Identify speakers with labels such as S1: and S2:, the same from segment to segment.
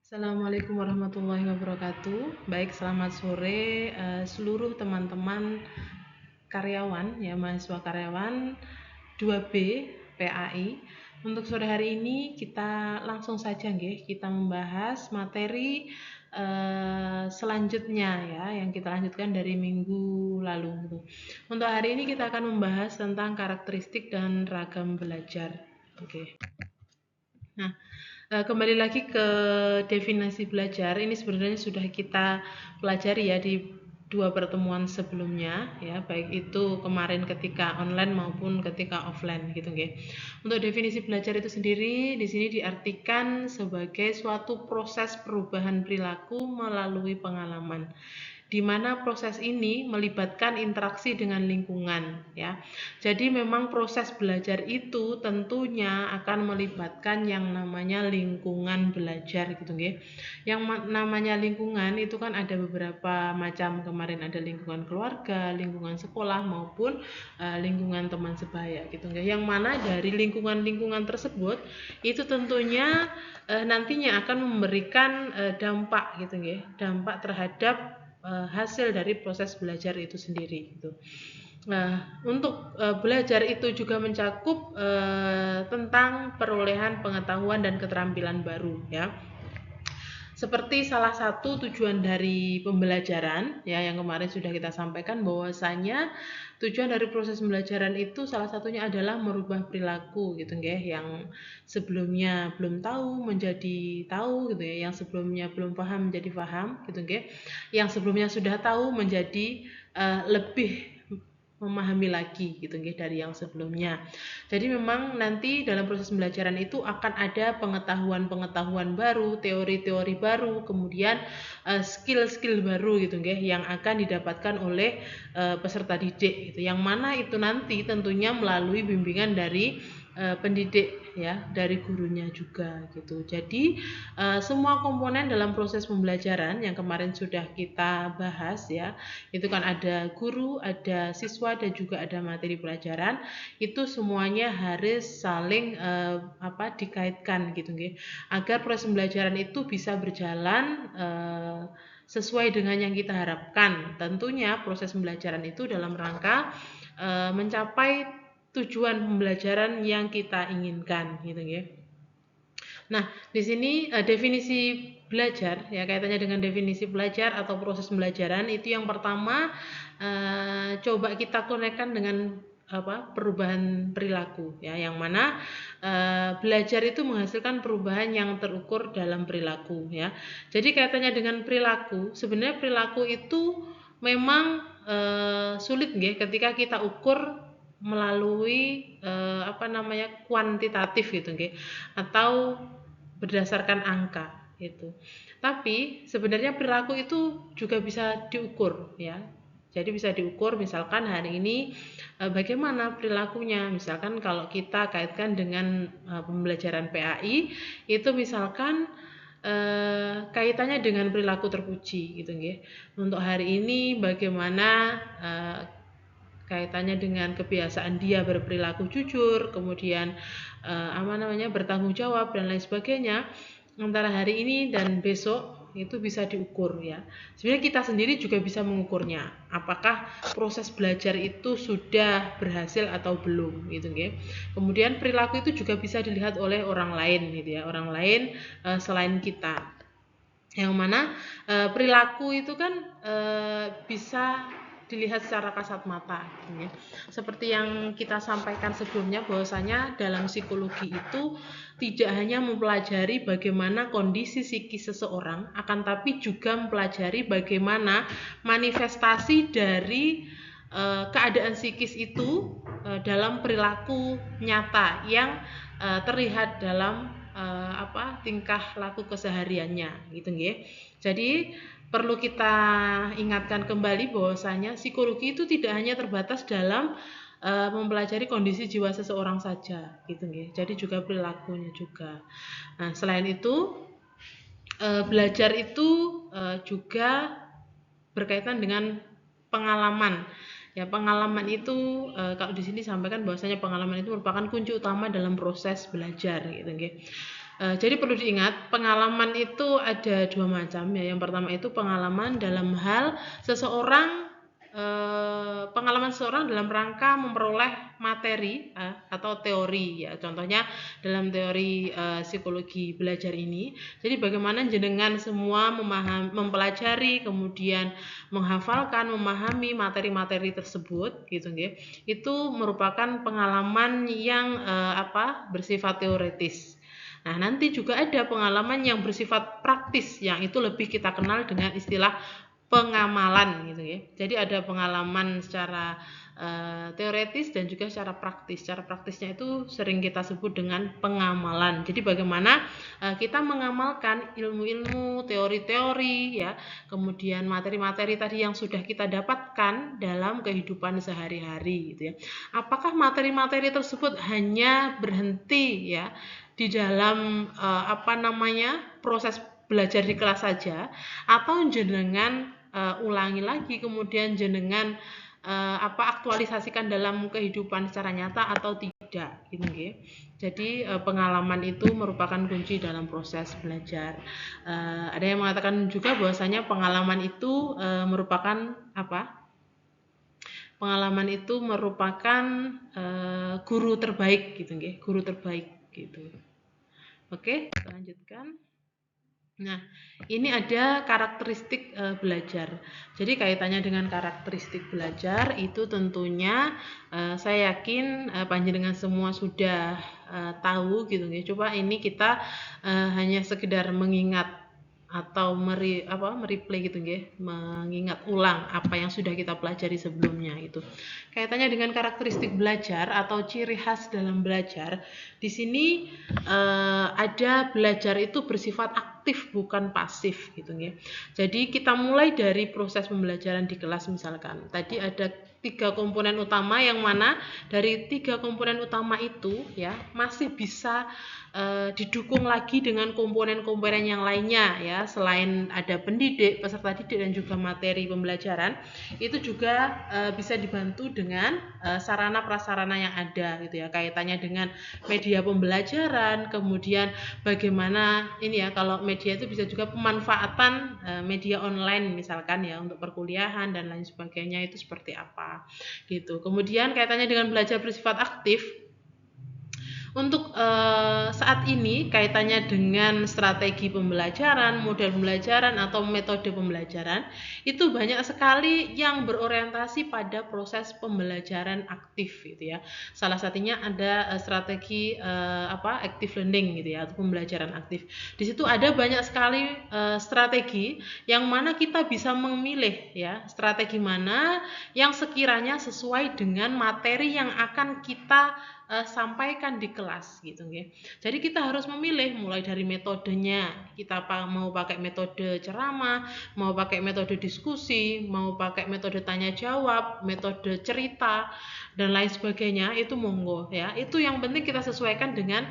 S1: Assalamualaikum warahmatullahi wabarakatuh. Baik, selamat sore seluruh teman-teman karyawan ya, mahasiswa karyawan 2B PAI. Untuk sore hari ini kita langsung saja nggih, kita membahas materi selanjutnya ya, yang kita lanjutkan dari minggu lalu gitu. Untuk hari ini kita akan membahas tentang karakteristik dan ragam belajar. Oke. Nah, kembali lagi ke definisi belajar. Ini sebenarnya sudah kita pelajari ya di dua pertemuan sebelumnya ya, baik itu kemarin ketika online maupun ketika offline gitu nggih. Untuk definisi belajar itu sendiri di sini diartikan sebagai suatu proses perubahan perilaku melalui pengalaman, di mana proses ini melibatkan interaksi dengan lingkungan ya. Jadi memang proses belajar itu tentunya akan melibatkan yang namanya lingkungan belajar gitu nggih. Yang namanya lingkungan itu kan ada beberapa macam, kemarin ada lingkungan keluarga, lingkungan sekolah maupun lingkungan teman sebaya gitu nggih. Yang mana dari lingkungan-lingkungan tersebut itu tentunya nantinya akan memberikan dampak gitu nggih, dampak terhadap hasil dari proses belajar itu sendiri gitu. Nah, untuk belajar itu juga mencakup tentang perolehan pengetahuan dan keterampilan baru ya. Seperti salah satu tujuan dari pembelajaran ya, yang kemarin sudah kita sampaikan bahwasanya tujuan dari proses pembelajaran itu salah satunya adalah merubah perilaku gitu nggih, yang sebelumnya belum tahu menjadi tahu gitu ya, yang sebelumnya belum paham menjadi paham gitu nggih, yang sebelumnya sudah tahu menjadi lebih memahami lagi gitu nggih dari yang sebelumnya. Jadi memang nanti dalam proses pembelajaran itu akan ada pengetahuan-pengetahuan baru, teori-teori baru, kemudian skill-skill baru gitu nggih, yang akan didapatkan oleh peserta didik gitu. Yang mana itu nanti tentunya melalui bimbingan dari pendidik ya, dari gurunya juga gitu. Jadi semua komponen dalam proses pembelajaran yang kemarin sudah kita bahas ya, itu kan ada guru, ada siswa, dan juga ada materi pelajaran. Itu semuanya harus saling dikaitkan gitu nggih, agar proses pembelajaran itu bisa berjalan sesuai dengan yang kita harapkan. Tentunya proses pembelajaran itu dalam rangka mencapai tujuan pembelajaran yang kita inginkan gitu nggih. Nah, di sini definisi belajar ya, kaitannya dengan definisi belajar atau proses pembelajaran itu yang pertama coba kita konekkan dengan perubahan perilaku ya, yang mana belajar itu menghasilkan perubahan yang terukur dalam perilaku ya. Jadi kaitannya dengan perilaku, sebenarnya perilaku itu memang sulit nggih ketika kita ukur melalui kuantitatif gitu nggih, atau berdasarkan angka itu. Tapi sebenarnya perilaku itu juga bisa diukur ya. Jadi bisa diukur, misalkan hari ini bagaimana perilakunya. Misalkan kalau kita kaitkan dengan pembelajaran PAI, itu misalkan kaitannya dengan perilaku terpuji gitu nggih. Untuk hari ini bagaimana kaitannya dengan kebiasaan dia berperilaku jujur, kemudian bertanggung jawab dan lain sebagainya. Antara hari ini dan besok itu bisa diukur ya. Sebenarnya kita sendiri juga bisa mengukurnya, apakah proses belajar itu sudah berhasil atau belum gitu nggih. Kemudian perilaku itu juga bisa dilihat oleh orang lain gitu ya, orang lain selain kita. Yang mana perilaku itu kan bisa dilihat secara kasat mata gitu ya. Seperti yang kita sampaikan sebelumnya, bahwasanya dalam psikologi itu tidak hanya mempelajari bagaimana kondisi psikis seseorang, akan tapi juga mempelajari bagaimana manifestasi dari keadaan psikis itu dalam perilaku nyata yang terlihat dalam tingkah laku kesehariannya gitu nggih. Jadi perlu kita ingatkan kembali bahwasanya psikologi itu tidak hanya terbatas dalam mempelajari kondisi jiwa seseorang saja gitu nggih. Jadi juga perilakunya juga. Nah, selain itu belajar itu juga berkaitan dengan pengalaman. Ya, pengalaman itu kalau di sini sampaikan bahwasanya pengalaman itu merupakan kunci utama dalam proses belajar gitu nggih. Jadi perlu diingat, pengalaman itu ada dua macam ya. Yang pertama itu pengalaman dalam hal pengalaman seseorang dalam rangka memperoleh materi atau teori ya. Contohnya dalam teori psikologi belajar ini. Jadi bagaimana jenengan semua mempelajari, kemudian menghafalkan, memahami materi-materi tersebut gitu nggih. Itu merupakan pengalaman yang bersifat teoretis. Nah, nanti juga ada pengalaman yang bersifat praktis, yang itu lebih kita kenal dengan istilah pengamalan gitu ya. Jadi ada pengalaman secara teoretis dan juga secara praktis. Secara praktisnya itu sering kita sebut dengan pengamalan. Jadi bagaimana kita mengamalkan ilmu-ilmu, teori-teori ya, kemudian materi-materi tadi yang sudah kita dapatkan dalam kehidupan sehari-hari gitu ya. Apakah materi-materi tersebut hanya berhenti ya di dalam proses belajar di kelas saja, atau jenengan ulangi lagi, kemudian jenengan aktualisasikan dalam kehidupan secara nyata atau tidak gitu nggih. Jadi pengalaman itu merupakan kunci dalam proses belajar. Ada yang mengatakan juga bahwasanya pengalaman itu merupakan pengalaman itu merupakan guru terbaik gitu nggih, guru terbaik gitu. Oke, kita lanjutkan. Nah, ini ada karakteristik belajar. Jadi kaitannya dengan karakteristik belajar itu tentunya saya yakin panjenengan semua sudah tahu gitu ya. Coba ini kita hanya sekedar mengingat atau mereplay gitu ya, mengingat ulang apa yang sudah kita pelajari sebelumnya itu. Kaitannya dengan karakteristik belajar atau ciri khas dalam belajar. Di sini ada belajar itu bersifat aktif bukan pasif gitu ya. Jadi kita mulai dari proses pembelajaran di kelas misalkan. Tadi ada 3 komponen utama, yang mana dari 3 komponen utama itu ya masih bisa didukung lagi dengan komponen-komponen yang lainnya ya, selain ada pendidik, peserta didik dan juga materi pembelajaran, itu juga bisa dibantu dengan sarana prasarana yang ada gitu ya, kaitannya dengan media pembelajaran, kemudian bagaimana ini ya, kalau media itu bisa juga pemanfaatan media online misalkan ya untuk perkuliahan dan lain sebagainya, itu seperti apa gitu. Kemudian kaitannya dengan belajar bersifat aktif. Untuk saat ini kaitannya dengan strategi pembelajaran, model pembelajaran atau metode pembelajaran, itu banyak sekali yang berorientasi pada proses pembelajaran aktif gitu ya. Salah satunya ada strategi active learning gitu ya, atau pembelajaran aktif. Di situ ada banyak sekali strategi yang mana kita bisa memilih ya, strategi mana yang sekiranya sesuai dengan materi yang akan kita sampaikan di kelas gitu ya. Jadi kita harus memilih mulai dari metodenya, kita mau pakai metode ceramah, mau pakai metode diskusi, mau pakai metode tanya jawab, metode cerita dan lain sebagainya, itu monggo ya. Itu yang penting kita sesuaikan dengan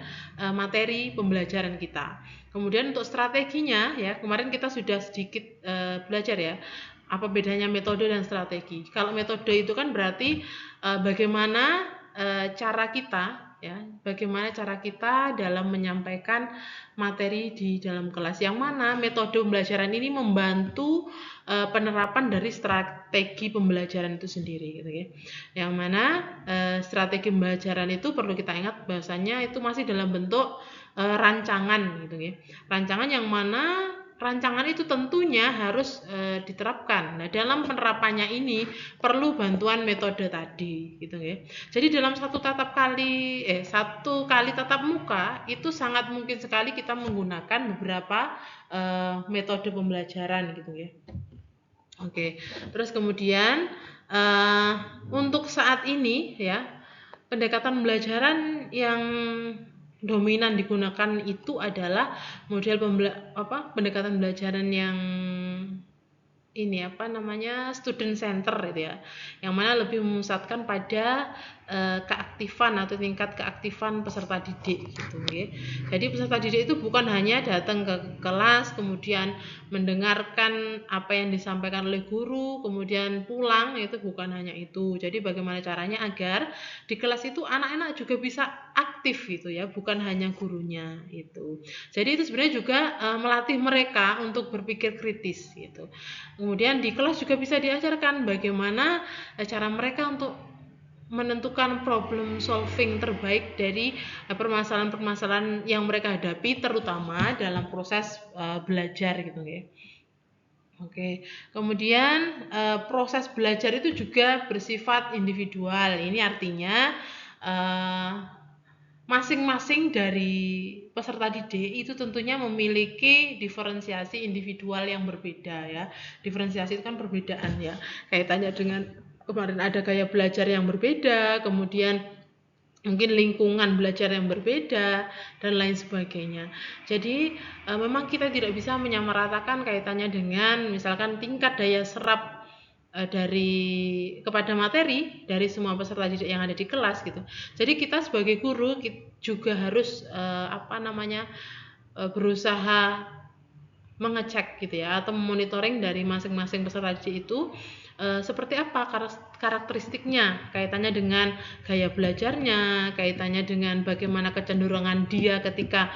S1: materi pembelajaran kita. Kemudian untuk strateginya ya, kemarin kita sudah sedikit belajar ya, apa bedanya metode dan strategi. Kalau metode itu kan berarti bagaimana cara kita dalam menyampaikan materi di dalam kelas, yang mana metode pembelajaran ini membantu penerapan dari strategi pembelajaran itu sendiri gitu ya. Yang mana strategi pembelajaran itu perlu kita ingat bahwasanya itu masih dalam bentuk rancangan gitu ya. Rancangan yang mana rancangan itu tentunya harus diterapkan. Nah, dalam penerapannya ini perlu bantuan metode tadi, gitu ya. Jadi dalam satu kali tatap muka itu sangat mungkin sekali kita menggunakan beberapa metode pembelajaran, gitu ya. Oke, terus kemudian untuk saat ini ya, pendekatan pembelajaran yang dominan digunakan itu adalah model pendekatan pembelajaran yang student center gitu ya, yang mana lebih memusatkan pada keaktifan atau tingkat keaktifan peserta didik gitu nggih. Jadi peserta didik itu bukan hanya datang ke kelas kemudian mendengarkan apa yang disampaikan oleh guru kemudian pulang, itu bukan hanya itu. Jadi bagaimana caranya agar di kelas itu anak-anak juga bisa aktif gitu ya, bukan hanya gurunya itu. Jadi itu sebenarnya juga melatih mereka untuk berpikir kritis gitu. Kemudian di kelas juga bisa diajarkan bagaimana cara mereka untuk menentukan problem solving terbaik dari permasalahan-permasalahan yang mereka hadapi terutama dalam proses belajar gitu ya. Oke, kemudian proses belajar itu juga bersifat individual. Ini artinya masing-masing dari peserta didik itu tentunya memiliki diferensiasi individual yang berbeda ya. Diferensiasi itu kan perbedaan ya. Kaitannya dengan kemarin ada gaya belajar yang berbeda, kemudian mungkin lingkungan belajar yang berbeda dan lain sebagainya. Jadi memang kita tidak bisa menyamaratakan kaitannya dengan misalkan tingkat daya serap dari kepada materi dari semua peserta didik yang ada di kelas gitu. Jadi kita sebagai guru juga harus berusaha mengecek gitu ya atau memonitoring dari masing-masing peserta didik itu seperti apa karakteristiknya, kaitannya dengan gaya belajarnya, kaitannya dengan bagaimana kecenderungan dia ketika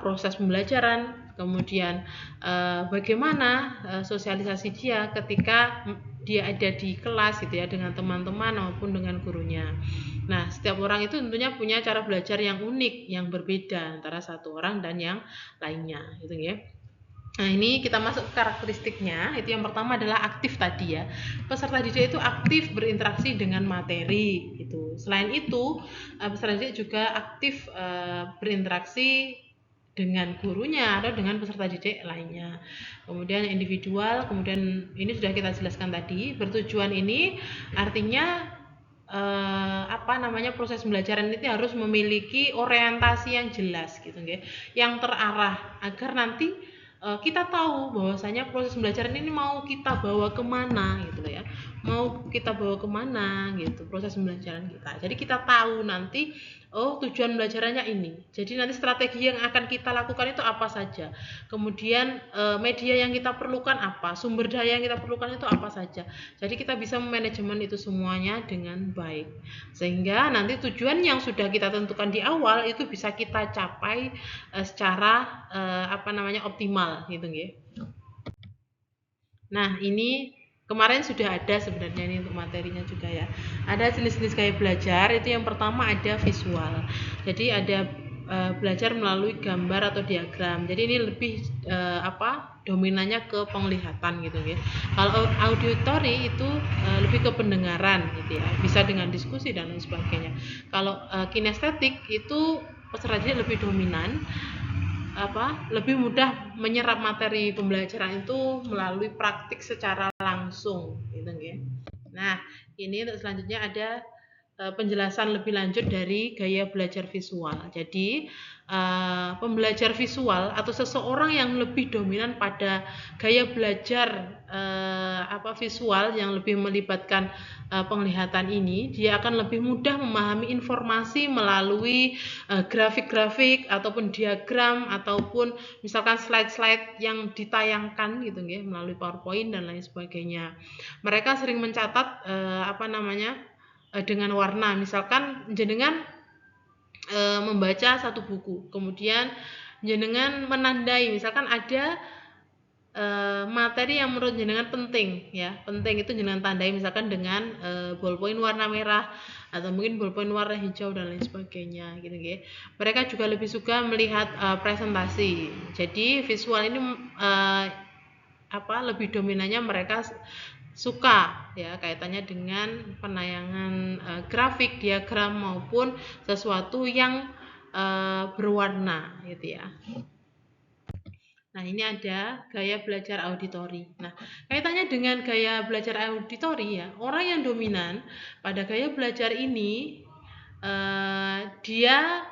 S1: proses pembelajaran, kemudian bagaimana sosialisasi dia ketika dia ada di kelas gitu ya dengan teman-teman maupun dengan gurunya. Nah, setiap orang itu tentunya punya cara belajar yang unik, yang berbeda antara satu orang dan yang lainnya, gitu ya. Nah, ini kita masuk ke karakteristiknya. Itu yang pertama adalah aktif tadi ya. Peserta didik itu aktif berinteraksi dengan materi gitu. Selain itu, peserta didik juga aktif berinteraksi dengan gurunya atau dengan peserta didik lainnya. Kemudian individual, kemudian ini sudah kita jelaskan tadi. Bertujuan ini artinya proses pembelajaran itu harus memiliki orientasi yang jelas gitu nggih, yang terarah agar nanti kita tahu bahwasanya proses pembelajaran ini mau kita bawa kemana gitu ya, mau kita bawa kemana gitu proses pembelajaran kita. Jadi kita tahu nanti tujuan pembelajarannya ini. Jadi nanti strategi yang akan kita lakukan itu apa saja. Kemudian media yang kita perlukan apa, sumber daya yang kita perlukan itu apa saja. Jadi kita bisa manajemen itu semuanya dengan baik. Sehingga nanti tujuan yang sudah kita tentukan di awal itu bisa kita capai secara optimal gitu nggih. Nah, ini kemarin sudah ada sebenarnya ini untuk materinya juga ya. Ada jenis-jenis gaya belajar. Itu yang pertama ada visual. Jadi ada belajar melalui gambar atau diagram. Jadi ini lebih dominannya ke penglihatan gitu ya. Kalau auditory itu lebih ke pendengaran gitu ya. Bisa dengan diskusi dan lain sebagainya. Kalau kinestetik itu peserta didik lebih dominan lebih mudah menyerap materi pembelajaran itu melalui praktik secara langsung gitu ya. Nah, ini untuk selanjutnya ada penjelasan lebih lanjut dari gaya belajar visual. Jadi pembelajar visual atau seseorang yang lebih dominan pada gaya belajar visual yang lebih melibatkan penglihatan ini, dia akan lebih mudah memahami informasi melalui grafik-grafik ataupun diagram ataupun misalkan slide-slide yang ditayangkan gitu ya melalui PowerPoint dan lain sebagainya. Mereka sering mencatat dengan warna, misalkan jenengan membaca satu buku, kemudian jenengan menandai, misalkan ada materi yang menurut jenengan penting ya, penting itu jenengan tandai misalkan dengan ballpoint warna merah atau mungkin ballpoint warna hijau dan lain sebagainya gitu ya. Mereka juga lebih suka melihat presentasi. Jadi visual ini lebih dominannya mereka suka ya kaitannya dengan penayangan grafik, diagram maupun sesuatu yang berwarna gitu ya. Nah, ini ada gaya belajar auditori. Nah, kaitannya dengan gaya belajar auditori ya, orang yang dominan pada gaya belajar ini dia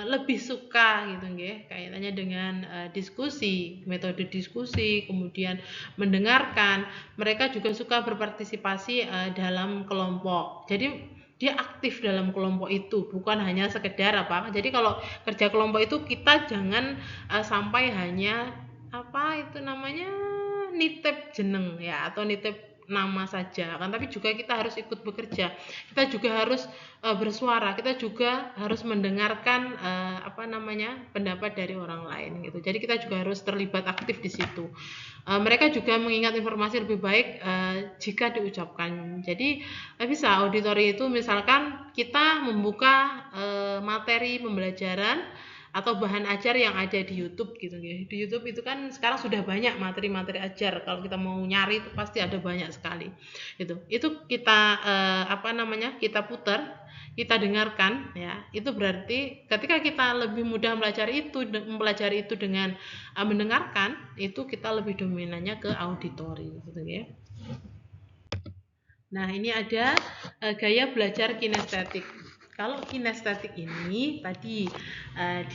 S1: lebih suka gitu nggih, kaitannya misalnya dengan diskusi, metode diskusi, kemudian mendengarkan. Mereka juga suka berpartisipasi dalam kelompok. Jadi dia aktif dalam kelompok itu, bukan hanya sekedar apa. Jadi kalau kerja kelompok itu kita jangan sampai hanya apa itu namanya nitip jeneng ya atau nitip nama saja kan, tapi juga kita harus ikut bekerja, kita juga harus bersuara, kita juga harus mendengarkan apa namanya pendapat dari orang lain gitu. Jadi kita juga harus terlibat aktif di situ. Mereka juga mengingat informasi lebih baik jika diucapkan. Jadi bisa auditori itu misalkan kita membuka materi pembelajaran atau bahan ajar yang ada di YouTube gitu ya. Di YouTube itu kan sekarang sudah banyak materi-materi ajar. Kalau kita mau nyari itu pasti ada banyak sekali. Itu kita apa namanya? Kita putar, kita dengarkan ya. Itu berarti ketika kita lebih mudah mempelajari itu dengan mendengarkan, itu kita lebih dominannya ke auditori gitu ya. Nah, ini ada gaya belajar kinestetik. Kalau kinestetik ini tadi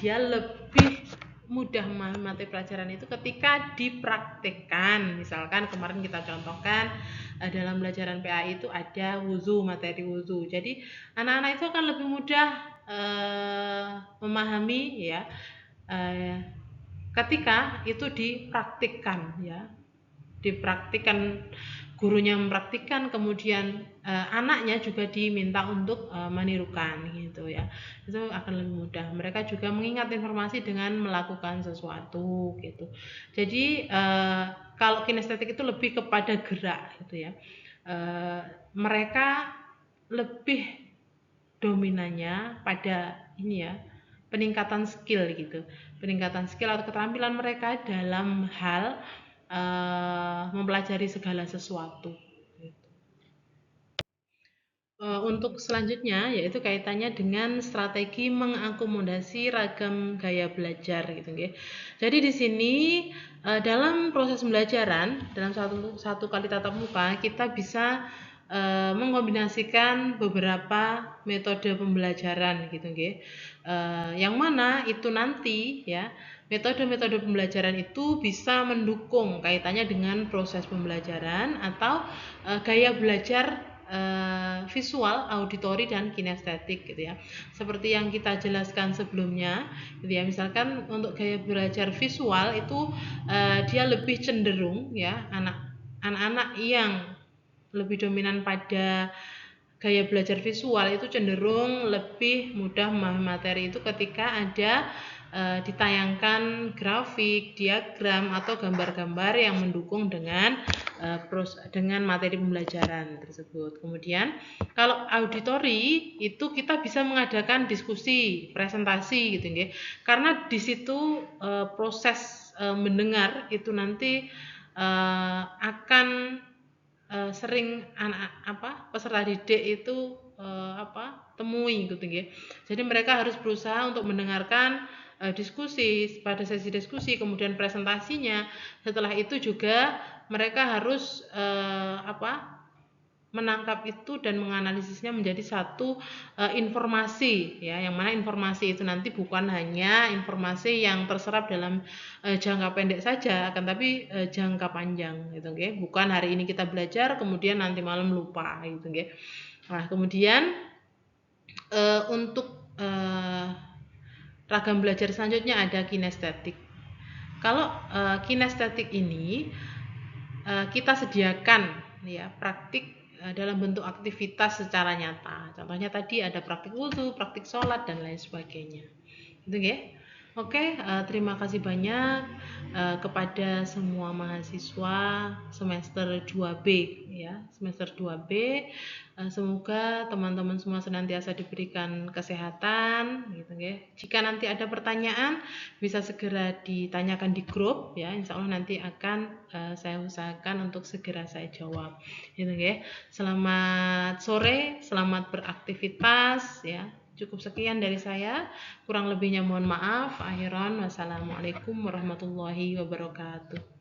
S1: dia lebih mudah memahami materi pelajaran itu ketika dipraktikkan. Misalkan kemarin kita contohkan dalam pelajaran PAI itu ada wuzu, materi wuzu. Jadi anak-anak itu akan lebih mudah memahami ya ketika itu dipraktikkan ya. Dipraktikkan, gurunya mempraktikkan, kemudian anaknya juga diminta untuk menirukan gitu ya. Itu akan lebih mudah. Mereka juga mengingat informasi dengan melakukan sesuatu gitu. Jadi kalau kinestetik itu lebih kepada gerak gitu ya. Mereka lebih dominannya pada ini ya, peningkatan skill gitu. Peningkatan skill atau keterampilan mereka dalam hal mempelajari segala sesuatu. Untuk selanjutnya yaitu kaitannya dengan strategi mengakomodasi ragam gaya belajar gitu ya. Jadi di sini dalam proses pembelajaran dalam satu kali tatap muka kita bisa mengkombinasikan beberapa metode pembelajaran gitu ya. Yang mana itu nanti ya metode-metode pembelajaran itu bisa mendukung kaitannya dengan proses pembelajaran atau gaya belajar visual, auditori, dan kinestetik gitu ya. Seperti yang kita jelaskan sebelumnya gitu ya. Misalkan untuk gaya belajar visual itu dia lebih cenderung ya anak-anak yang lebih dominan pada gaya belajar visual itu cenderung lebih mudah memahami materi itu ketika ada ditayangkan grafik, diagram atau gambar-gambar yang mendukung dengan materi pembelajaran tersebut. Kemudian kalau auditori itu kita bisa mengadakan diskusi, presentasi gitu ya. Karena di situ proses mendengar itu nanti akan sering peserta didik itu temui gitu ya. Jadi mereka harus berusaha untuk mendengarkan diskusi, pada sesi diskusi, kemudian presentasinya. Setelah itu juga mereka harus menangkap itu dan menganalisisnya menjadi satu informasi ya, yang mana informasi itu nanti bukan hanya informasi yang terserap dalam jangka pendek saja, akan tapi jangka panjang gitu ya. Bukan hari ini kita belajar kemudian nanti malam lupa gitu ya. Nah, kemudian untuk ragam belajar selanjutnya ada kinestetik. Kalau kinestetik ini kita sediakan ya praktik dalam bentuk aktivitas secara nyata. Contohnya tadi ada praktik wudu, praktik sholat, dan lain sebagainya. Gitu ya. Oke, terima kasih banyak kepada semua mahasiswa semester 2B ya, semester 2B. Semoga teman-teman semua senantiasa diberikan kesehatan gitu ya. Jika nanti ada pertanyaan bisa segera ditanyakan di grup ya. Insya Allah nanti akan saya usahakan untuk segera saya jawab gitu ya. Selamat sore, selamat beraktivitas ya. Cukup sekian dari saya, kurang lebihnya mohon maaf. Akhiran, wassalamualaikum warahmatullahi wabarakatuh.